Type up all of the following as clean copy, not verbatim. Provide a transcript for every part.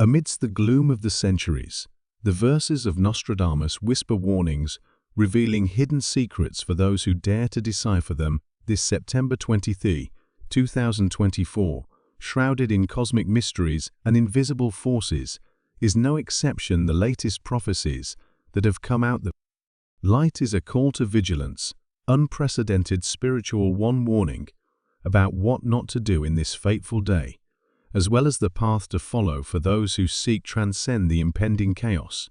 Amidst the gloom of the centuries, the verses of Nostradamus whisper warnings, revealing hidden secrets for those who dare to decipher them. This September 23, 2024, shrouded in cosmic mysteries and invisible forces, is no exception. The latest prophecies that have come out. The light is a call to vigilance, unprecedented spiritual warning about what not to do in this fateful day, as well as the path to follow for those who seek to transcend the impending chaos.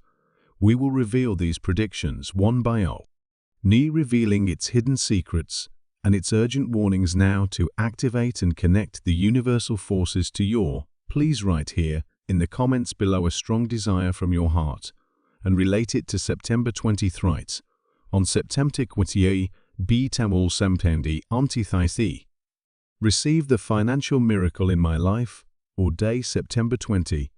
We will reveal these predictions one by one, revealing its hidden secrets and its urgent warnings now to activate and connect the universal forces to your. Please write here in the comments below a strong desire from your heart and relate it to September 23. On September 28, Tawul September Antithisi. Receive the financial miracle in my life. Or day September 20.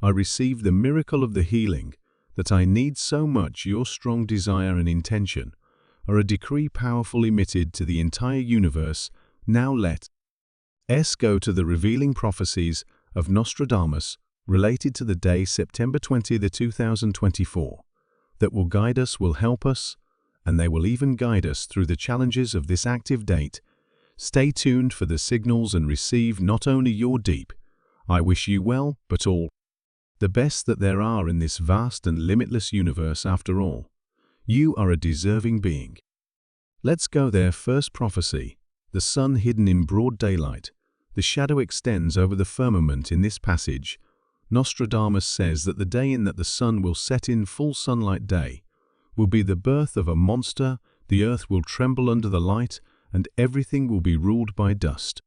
I receive the miracle of the healing that I need so much. Your strong desire and intention are a decree powerfully emitted to the entire universe. Now let us go to the revealing prophecies of Nostradamus related to the day September 20, 2024, that will guide us, will help us, and they will even guide us through the challenges of this active date. Stay tuned for the signals and receive not only your deep I wish you well, but all the best that there are in this vast and limitless universe. After all, you are a deserving being. Let's go there. First prophecy: the sun hidden in broad daylight. The shadow extends over the firmament. In this passage, Nostradamus says that the day in that the sun will set in full sunlight day will be the birth of a monster. The earth will tremble under the light, and everything will be ruled by dust.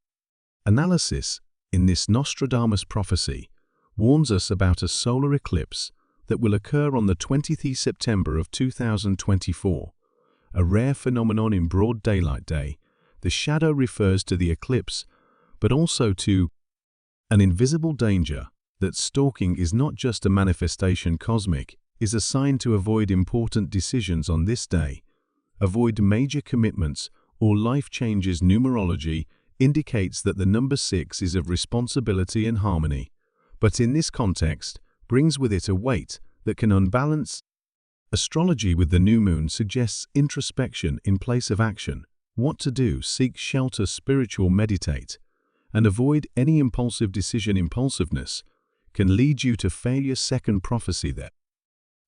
Analysis in this Nostradamus prophecy warns us about a solar eclipse that will occur on the 20th September of 2024, a rare phenomenon in broad daylight day. The shadow refers to the eclipse, but also to an invisible danger. That stalking is not just a manifestation. Cosmic is a sign to avoid important decisions on this day, avoid major commitments or life changes. Numerology indicates that the number 6 is of responsibility and harmony, but in this context brings with it a weight that can unbalance. Astrology with the new moon suggests introspection in place of action. What to do: seek shelter, spiritual, meditate, and avoid any impulsive decision. Impulsiveness can lead you to failure. Second prophecy: that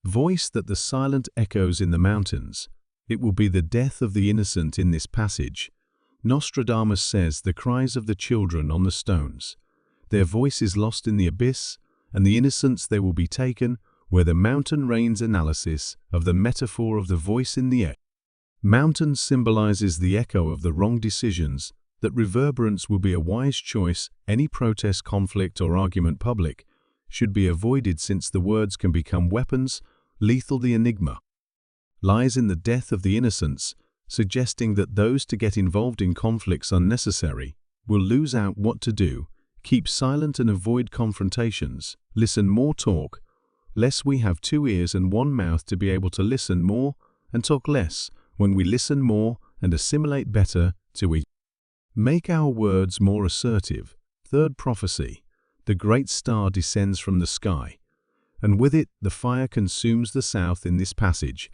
voice that the silent echoes in the mountains. It will be the death of the innocent. In this passage, Nostradamus says the cries of the children on the stones, their voice is lost in the abyss, and the innocents they will be taken where the mountain reigns. Analysis of the metaphor of the voice in the mountain symbolizes the echo of the wrong decisions. That reverberance will be a wise choice. Any protest, conflict, or argument public should be avoided, since the words can become weapons. Lethal: the enigma lies in the death of the innocents, suggesting that those to get involved in conflicts unnecessary will lose out. What to do: keep silent and avoid confrontations. Listen more, talk less. We have 2 ears and 1 mouth to be able to listen more and talk less. When we listen more and assimilate better, we make our words more assertive. Third prophecy: the great star descends from the sky, and with it the fire consumes the south. In this passage,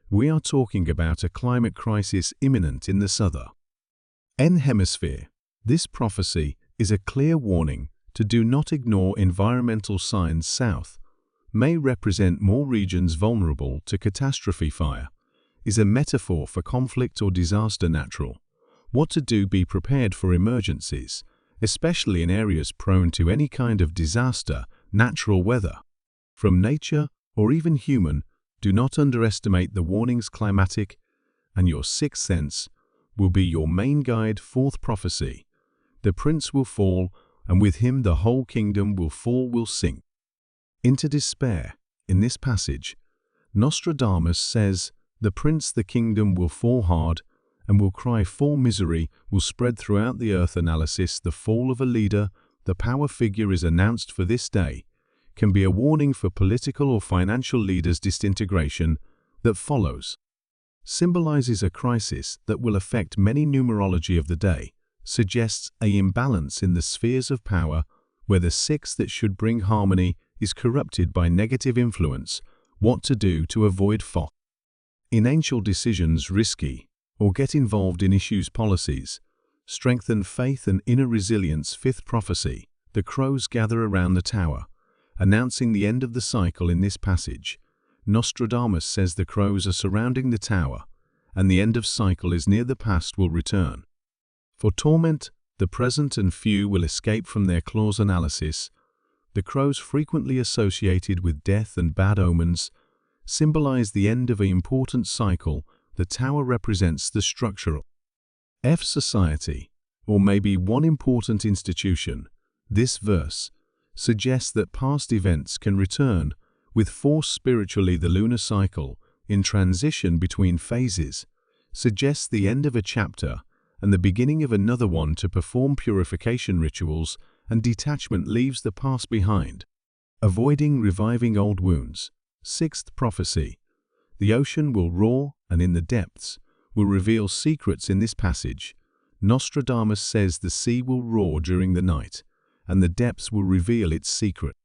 we are talking about a climate crisis imminent in the southern hemisphere. This prophecy is a clear warning to do not ignore environmental signs. South may represent more regions vulnerable to catastrophe. Fire is a metaphor for conflict or disaster. Natural: what to do: be prepared for emergencies, especially in areas prone to any kind of disaster, natural weather from nature or even human. Do not underestimate the warnings. Climatic and your sixth sense will be your main guide. Fourth prophecy: the prince will fall, and with him the whole kingdom will fall, will sink into despair. In this passage, Nostradamus says the prince, the kingdom, will fall hard and will cry for misery, will spread throughout the earth. Analysis: the fall of a leader, the power figure, is announced for this day, can be a warning for political or financial leaders. Disintegration that follows symbolizes a crisis that will affect many. Numerology of the day suggests an imbalance in the spheres of power, where the 6 that should bring harmony is corrupted by negative influence. What to do to avoid fog. Financial decisions risky, or get involved in issues policies. Strengthen faith and inner resilience. Fifth prophecy. The crows gather around the tower, announcing the end of the cycle. In this passage, Nostradamus says the crows are surrounding the tower, and the end of cycle is near. The past will return for torment the present, and few will escape from their claws. Analysis. The crows, frequently associated with death and bad omens, symbolize the end of an important cycle. The tower represents the structural society, or maybe one important institution. This verse suggests that past events can return with force. Spiritually, the lunar cycle, in transition between phases, suggests the end of a chapter and the beginning of another one. To perform purification rituals and detachment leaves the past behind, avoiding reviving old wounds. Sixth prophecy. The ocean will roar, and in the depths will reveal secrets. In this passage, Nostradamus says the sea will roar during the night, and the depths will reveal its secret.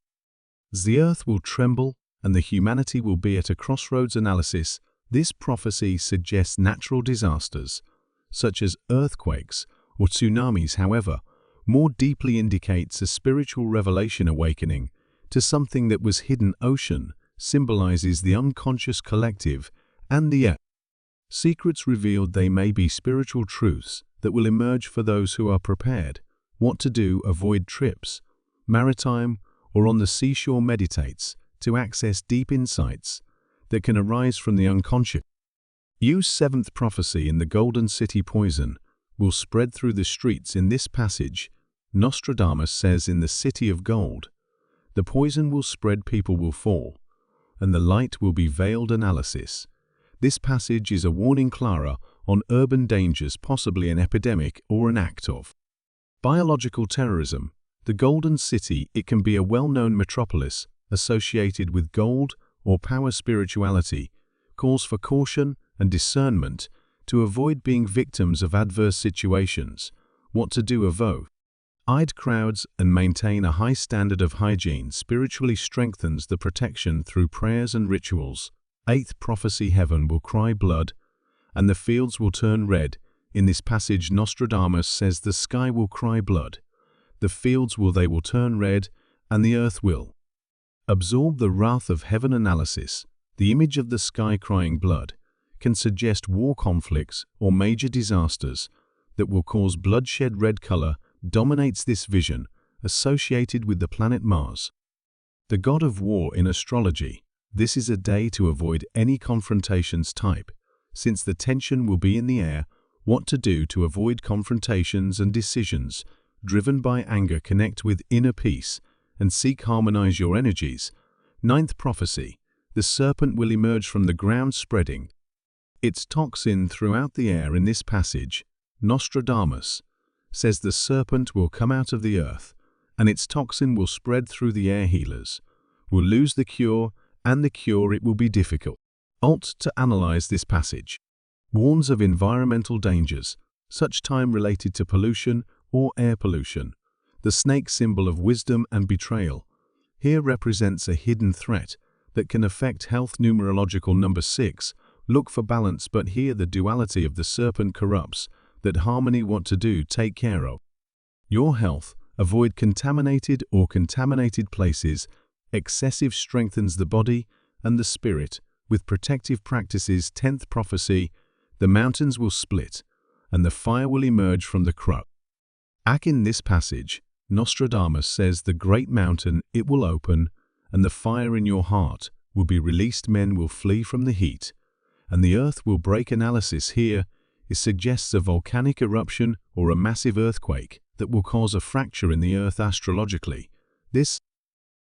The earth will tremble, and the humanity will be at a crossroads. Analysis. This prophecy suggests natural disasters, such as earthquakes or tsunamis. However, more deeply indicates a spiritual revelation. Awakening to something that was hidden. Ocean symbolizes the unconscious collective and the secrets revealed. They may be spiritual truths that will emerge for those who are prepared. What to do. Avoid trips, maritime or on the seashore. Meditates to access deep insights that can arise from the unconscious. Use seventh prophecy. In the golden city, poison will spread through the streets. In this passage, Nostradamus says in the city of gold, the poison will spread, people will fall, and the light will be veiled. Analysis. This passage is a warning clara on urban dangers, possibly an epidemic or an act of biological terrorism. The golden city, it can be a well-known metropolis associated with gold or power. Spirituality calls for caution and discernment to avoid being victims of adverse situations. What to do. Avoid crowds and maintain a high standard of hygiene. Spiritually strengthens the protection through prayers and rituals. Eighth prophecy. Heaven will cry blood, and the fields will turn red. In this passage, Nostradamus says the sky will cry blood, the fields will turn red, and the earth will absorb the wrath of heaven. Analysis. The image of the sky crying blood can suggest war, conflicts, or major disasters that will cause bloodshed. Red color dominates this vision, associated with the planet Mars, the god of war in astrology. This is a day to avoid any confrontations. Type, since the tension will be in the air. What to do to avoid confrontations and decisions driven by anger. Connect with inner peace and seek harmonize your energies. Ninth prophecy. The serpent will emerge from the ground, spreading its toxin throughout the air. In this passage, Nostradamus says the serpent will come out of the earth, and its toxin will spread through the air. Healers will lose the cure, and the cure, it will be difficult. To analyze this passage. Warns of environmental dangers, such time related to pollution or air pollution. The snake, symbol of wisdom and betrayal, here represents a hidden threat that can affect health. Numerological number 6. Look for balance, but here the duality of the serpent corrupts that harmony. What to do. Take care of your health. Avoid contaminated or contaminated places. Excessive strengthens the body and the spirit with protective practices. 10th prophecy. The mountains will split, and the fire will emerge from the crux. In this passage, Nostradamus says the great mountain, it will open, and the fire in your heart will be released. Men will flee from the heat, and the earth will break. Analysis. Here, it suggests a volcanic eruption or a massive earthquake that will cause a fracture in the earth. Astrologically, this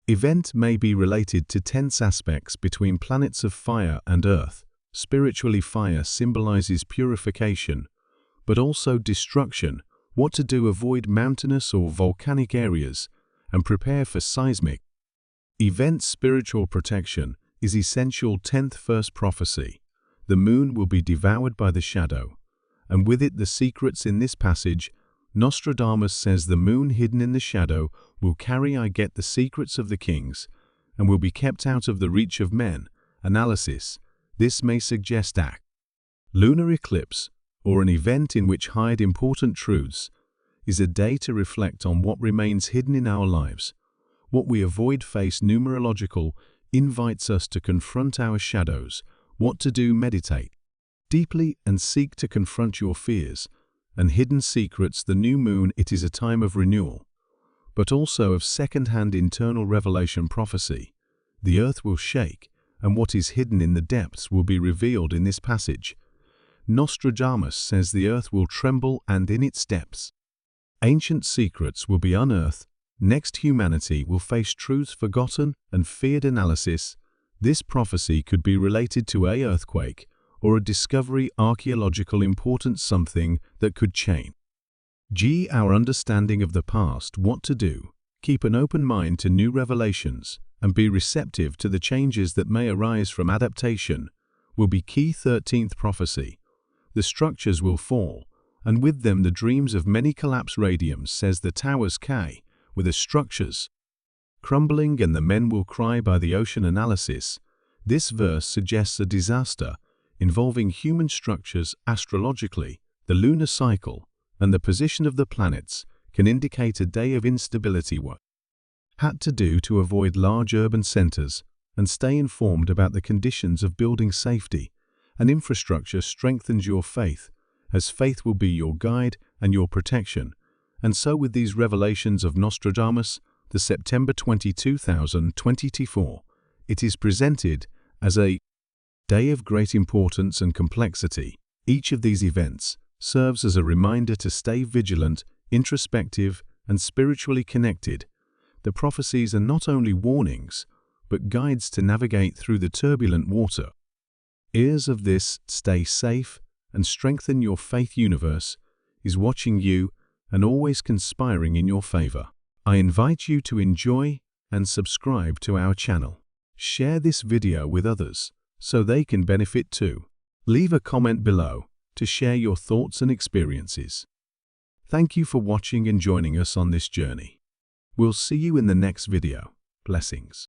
event may be related to tense aspects between planets of fire and earth. Spiritually, fire symbolizes purification, but also destruction. What to do. Avoid mountainous or volcanic areas and prepare for seismic events. Spiritual protection is essential. 10th first prophecy. The moon will be devoured by the shadow, and with it the secrets. In this passage, Nostradamus says the moon hidden in the shadow will carry the secrets of the kings. and will be kept out of the reach of men. Analysis. This may suggest a lunar eclipse, or an event in which hide important truths, is a day to reflect on what remains hidden in our lives. What we avoid face numerological invites us to confront our shadows. What to do? Meditate deeply and seek to confront your fears and hidden secrets. The new moon, it is a time of renewal, but also of second-hand internal revelation prophecy. The earth will shake, and what is hidden in the depths will be revealed in this passage. Nostradamus says the earth will tremble, and in its depths, ancient secrets will be unearthed. Next, humanity will face truths forgotten and feared. Analysis. This prophecy could be related to an earthquake or a discovery archaeological importance, something that could change our understanding of the past. What to do? Keep an open mind to new revelations and be receptive to the changes that may arise from adaptation. Will be key. 13th prophecy. The structures will fall, and with them the dreams of many collapse. Radium says the towers K, with the structures crumbling, and the men will cry by the ocean. Analysis. This verse suggests a disaster involving human structures. Astrologically, the lunar cycle and the position of the planets can indicate a day of instability. What to do to avoid large urban centers and stay informed about the conditions of building safety and infrastructure strengthens your faith, as faith will be your guide and your protection. And so with these revelations of Nostradamus, the September 20, 2024, it is presented as a day of great importance and complexity. Each of these events serves as a reminder to stay vigilant, introspective, and spiritually connected. The prophecies are not only warnings, but guides to navigate through the turbulent water. Ears of this, stay safe and strengthen your faith. Universe is watching you and always conspiring in your favor. I invite you to enjoy and subscribe to our channel. Share this video with others so they can benefit too. Leave a comment below to share your thoughts and experiences. Thank you for watching and joining us on this journey. We'll see you in the next video. Blessings.